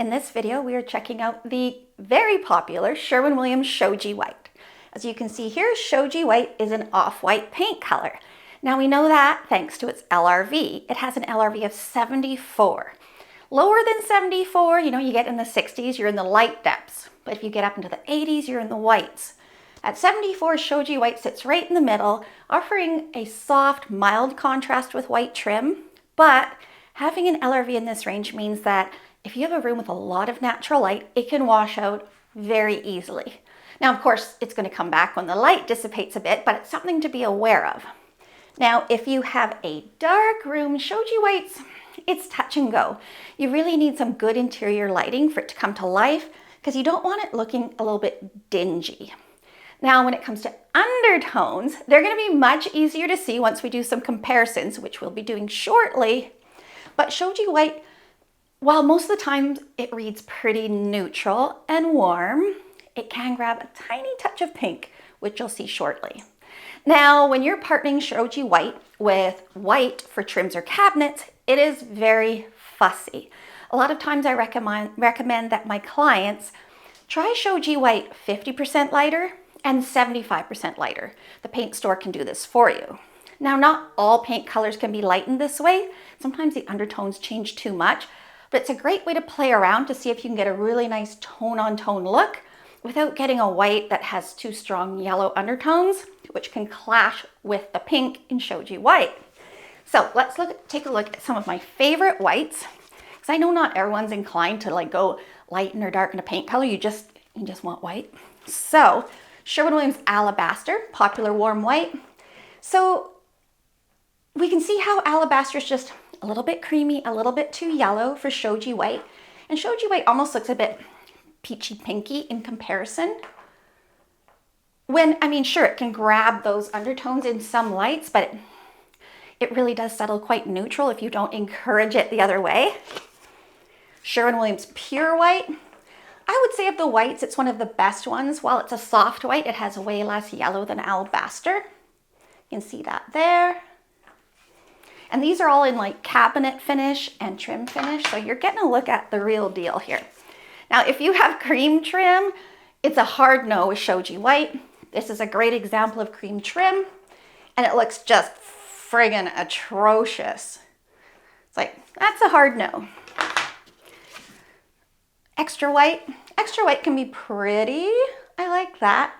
In this video, we are checking out the very popular Sherwin Shoji White. As you can see here, Shoji White is an off-white paint color. Now we know that thanks to its LRV. It has an LRV of 74. Lower than 74, you get in the 60s, you're in the light depths. But if you get up into the 80s, you're in the whites. At 74, Shoji White sits right in the middle, offering a soft, mild contrast with white trim. But having an LRV in this range means that if you have a room with a lot of natural light, it can wash out very easily. Now, of course, it's going to come back when the light dissipates a bit, but it's something to be aware of. Now, if you have a dark room, Shoji Whites, it's touch and go. You really need some good interior lighting for it to come to life because you don't want it looking a little bit dingy. Now, when it comes to undertones, they're going to be much easier to see once we do some comparisons, which we'll be doing shortly. But Shoji White, while most of the time it reads pretty neutral and warm, it can grab a tiny touch of pink, which you'll see shortly. Now, when you're partnering Shoji White with white for trims or cabinets, it is very fussy. A lot of times I recommend that my clients try Shoji White 50% lighter and 75% lighter. The paint store can do this for you. Now, not all paint colors can be lightened this way. Sometimes the undertones change too much, but it's a great way to play around to see if you can get a really nice tone-on-tone look without getting a white that has too strong yellow undertones, which can clash with the pink in Shoji White. So let's take a look at some of my favorite whites, because I know not everyone's inclined to go lighten or darken a paint color. You just want white. So Sherwin Alabaster, popular warm white. So we can see how Alabaster is just a little bit creamy, a little bit too yellow for Shoji White. And Shoji White almost looks a bit peachy pinky in comparison. Sure, it can grab those undertones in some lights, but it really does settle quite neutral if you don't encourage it the other way. Sherwin-Williams Pure White. I would say of the whites, it's one of the best ones. While it's a soft white, it has way less yellow than Alabaster. You can see that there. And these are all in cabinet finish and trim finish, so you're getting a look at the real deal here. Now, if you have cream trim, it's a hard no with Shoji White. This is a great example of cream trim, and it looks just friggin' atrocious. It's that's a hard no. Extra white can be pretty. I like that.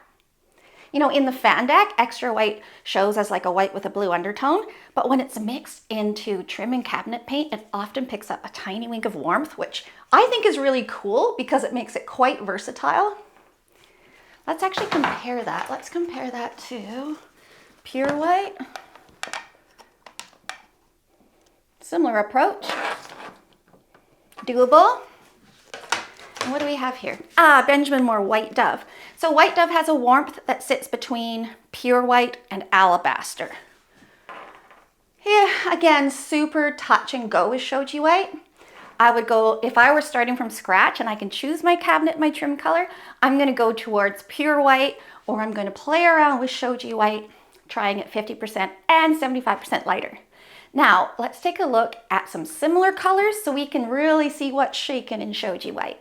In the fan deck, extra white shows as a white with a blue undertone, but when it's mixed into trim and cabinet paint, it often picks up a tiny wink of warmth, which I think is really cool because it makes it quite versatile. Let's actually compare that. Let's compare that to pure white. Similar approach. Doable. And what do we have here? Benjamin Moore White Dove. So White Dove has a warmth that sits between pure white and Alabaster. Yeah, again, super touch and go with Shoji White. I would go, if I were starting from scratch and I can choose my cabinet, my trim color, I'm going to go towards pure white, or I'm going to play around with Shoji White, trying it 50% and 75% lighter. Now, let's take a look at some similar colors so we can really see what's shaking in Shoji White.